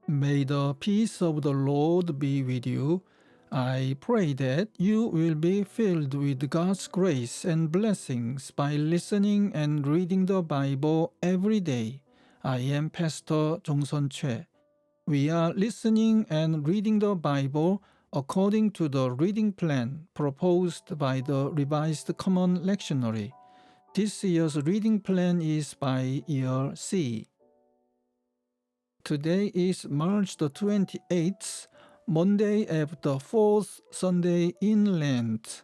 May the peace of the Lord be with you. I pray that you will be filled with God's grace and blessings by listening and reading the Bible every day. I am Pastor Jongson Choi. We are listening and reading the Bible according to the reading plan proposed by the Revised Common Lectionary. This year's reading plan is by year C. Today is March the 28th, Monday of the fourth Sunday in Lent.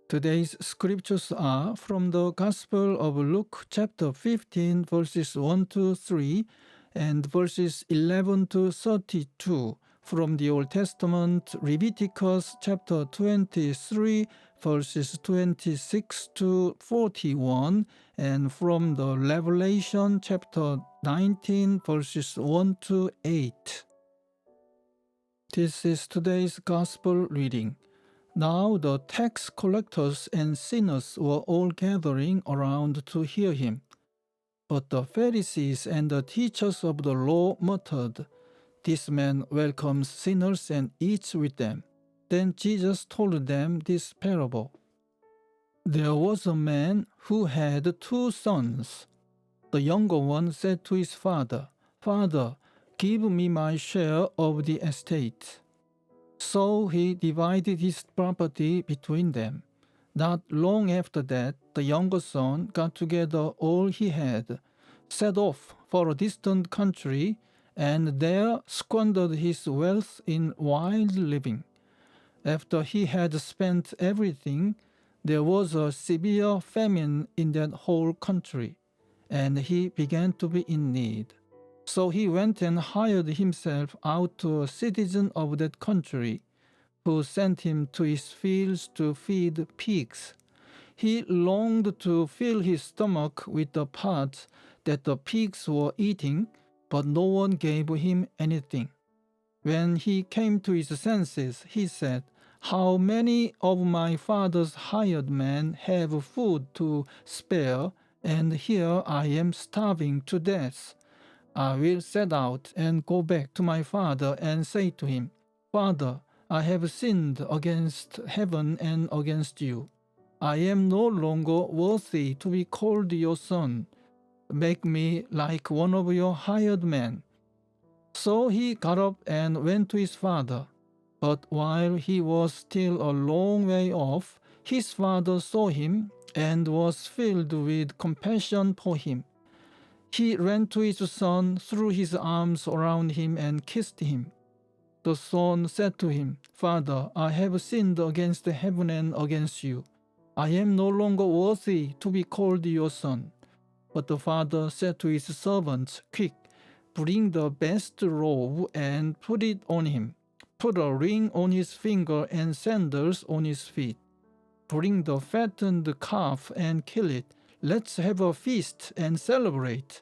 Today's scriptures are from the Gospel of Luke chapter 15 verses 1 to 3 and verses 11 to 32, from the Old Testament Leviticus chapter 23 verses 26 to 41, and from the Revelation chapter 19 verses 1 to 8. This is today's Gospel reading. Now the tax collectors and sinners were all gathering around to hear him. But the Pharisees and the teachers of the law muttered, "This man welcomes sinners and eats with them." Then Jesus told them this parable. There was a man who had 2 sons. The younger one said to his father, "Father, give me my share of the estate." So he divided his property between them. Not long after that, the younger son got together all he had, set off for a distant country, and there squandered his wealth in wild living. After he had spent everything, there was a severe famine in that whole country, and he began to be in need. So he went and hired himself out to a citizen of that country, who sent him to his fields to feed pigs. He longed to fill his stomach with the pods that the pigs were eating, but no one gave him anything. When he came to his senses, he said, "How many of my father's hired men have food to spare, and here I am starving to death. I will set out and go back to my father and say to him, 'Father, I have sinned against heaven and against you. I am no longer worthy to be called your son. Make me like one of your hired men.' So he got up and went to his father. But while he was still a long way off, his father saw him and was filled with compassion for him. He ran to his son, threw his arms around him, and kissed him. The son said to him, 'Father, I have sinned against heaven and against you. I am no longer worthy to be called your son.' But the father said to his servants, 'Quick, bring the best robe and put it on him. Put a ring on his finger and sandals on his feet. Bring the fattened calf and kill it. Let's have a feast and celebrate.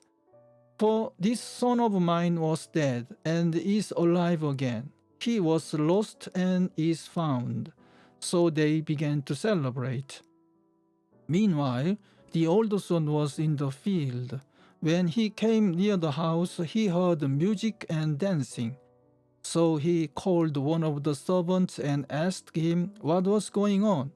For this son of mine was dead and is alive again. He was lost and is found.' So they began to celebrate. Meanwhile, the older son was in the field. When he came near the house, he heard music and dancing. So he called one of the servants and asked him what was going on.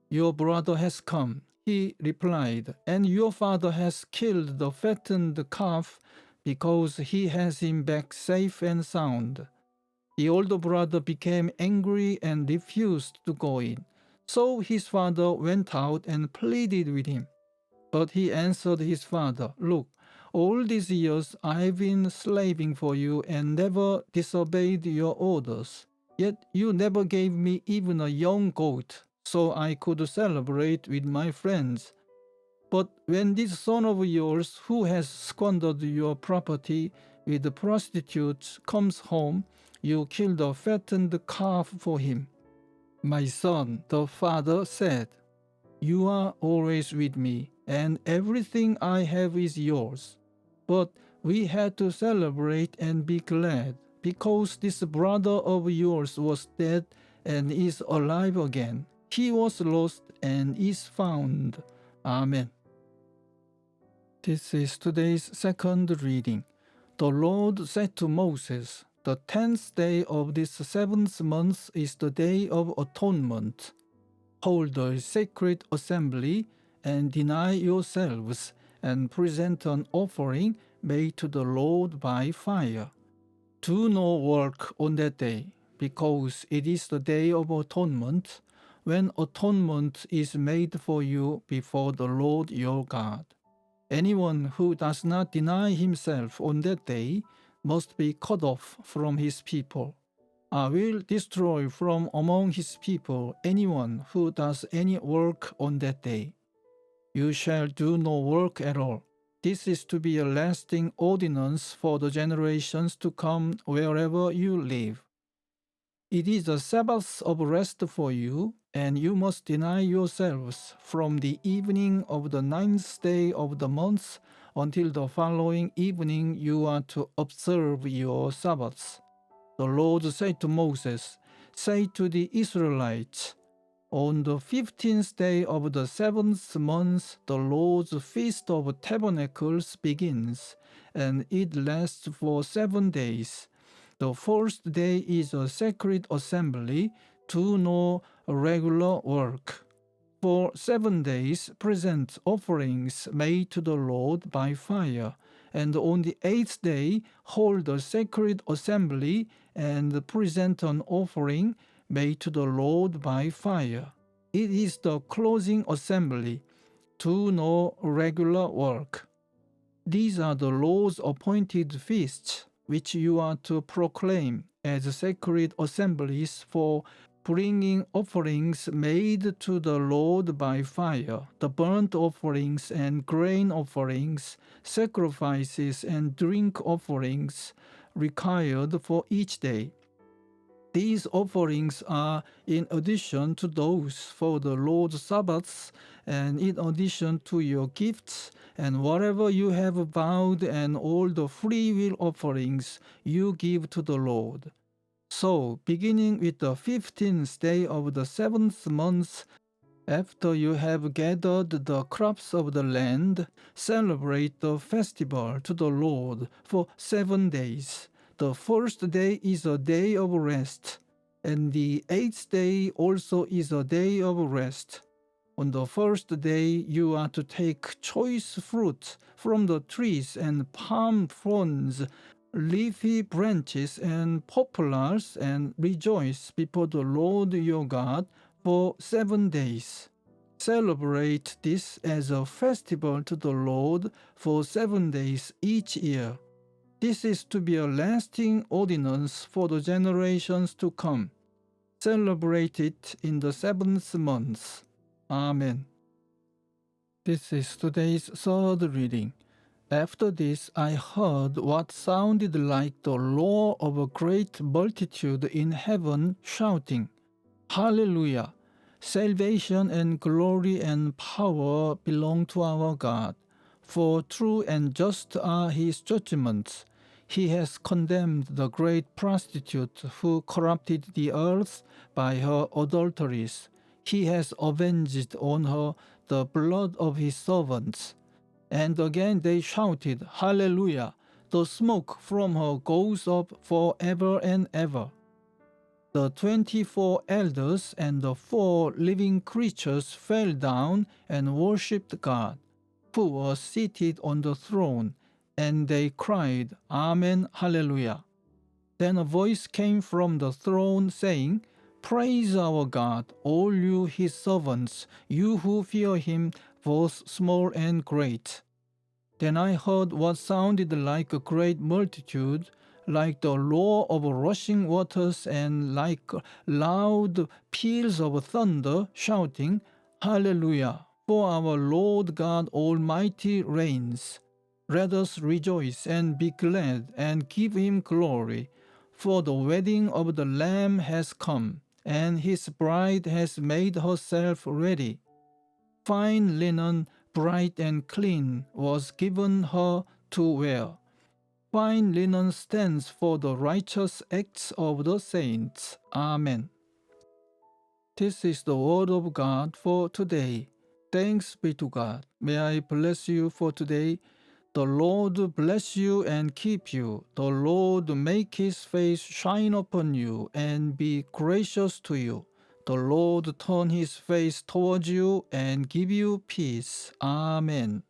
'Your brother has come,' he replied, 'and your father has killed the fattened calf because he has him back safe and sound.' The older brother became angry and refused to go in. So his father went out and pleaded with him. But he answered his father, 'Look, all these years I've been slaving for you and never disobeyed your orders. Yet you never gave me even a young goat, so I could celebrate with my friends. But when this son of yours, who has squandered your property with prostitutes, comes home, you kill the fattened calf for him.' 'My son,' the father said, 'you are always with me, and everything I have is yours. But we had to celebrate and be glad, because this brother of yours was dead and is alive again. He was lost and is found.' Amen." This is today's second reading. The Lord said to Moses, "The 10th day of this 7th month is the day of atonement. Hold a sacred assembly and deny yourselves and present an offering made to the Lord by fire. Do no work on that day, because it is the day of atonement, when atonement is made for you before the Lord your God. Anyone who does not deny himself on that day must be cut off from his people. I will destroy from among his people anyone who does any work on that day. You shall do no work at all. This is to be a lasting ordinance for the generations to come wherever you live. It is a Sabbath of rest for you, and you must deny yourselves from the evening of the 9th day of the month until the following evening you are to observe your Sabbaths. The Lord said to Moses, "Say to the Israelites, on the 15th day of the 7th month, the Lord's Feast of Tabernacles begins, and it lasts for 7 days. The first day is a sacred assembly, do no regular work. For 7 days, present offerings made to the Lord by fire, and on the 8th day, hold a sacred assembly and present an offering made to the Lord by fire. It is the closing assembly. Do no regular work. These are the Lord's appointed feasts, which you are to proclaim as sacred assemblies for bringing offerings made to the Lord by fire, the burnt offerings and grain offerings, sacrifices and drink offerings required for each day. These offerings are in addition to those for the Lord's Sabbaths, and in addition to your gifts, and whatever you have vowed, and all the free will offerings you give to the Lord. So, beginning with the 15th day of the 7th month, after you have gathered the crops of the land, celebrate the festival to the Lord for 7 days. The first day is a day of rest, and the 8th day also is a day of rest. On the first day you are to take choice fruit from the trees and palm fronds, leafy branches and poplars, and rejoice before the Lord your God for 7 days. Celebrate this as a festival to the Lord for 7 days each year. This is to be a lasting ordinance for the generations to come. Celebrate it in the 7th month. Amen. This is today's third reading. After this, I heard what sounded like the roar of a great multitude in heaven shouting, "Hallelujah! Salvation and glory and power belong to our God. For true and just are his judgments. He has condemned the great prostitute who corrupted the earth by her adulteries. He has avenged on her the blood of his servants." And again they shouted, "Hallelujah! The smoke from her goes up forever and ever." The 24 elders and the 4 living creatures fell down and worshipped God, who was seated on the throne, and they cried, "Amen, Hallelujah." Then a voice came from the throne saying, "Praise our God, all you his servants, you who fear him, both small and great." Then I heard what sounded like a great multitude, like the roar of rushing waters and like loud peals of thunder, shouting, "Hallelujah! For our Lord God Almighty reigns. Let us rejoice and be glad and give him glory. For the wedding of the Lamb has come, and his bride has made herself ready. Fine linen, bright and clean, was given her to wear. Fine linen stands for the righteous acts of the saints. Amen. This is the word of God for today. Thanks be to God. May I bless you for today. The Lord bless you and keep you. The Lord make his face shine upon you and be gracious to you. The Lord turn his face towards you and give you peace. Amen.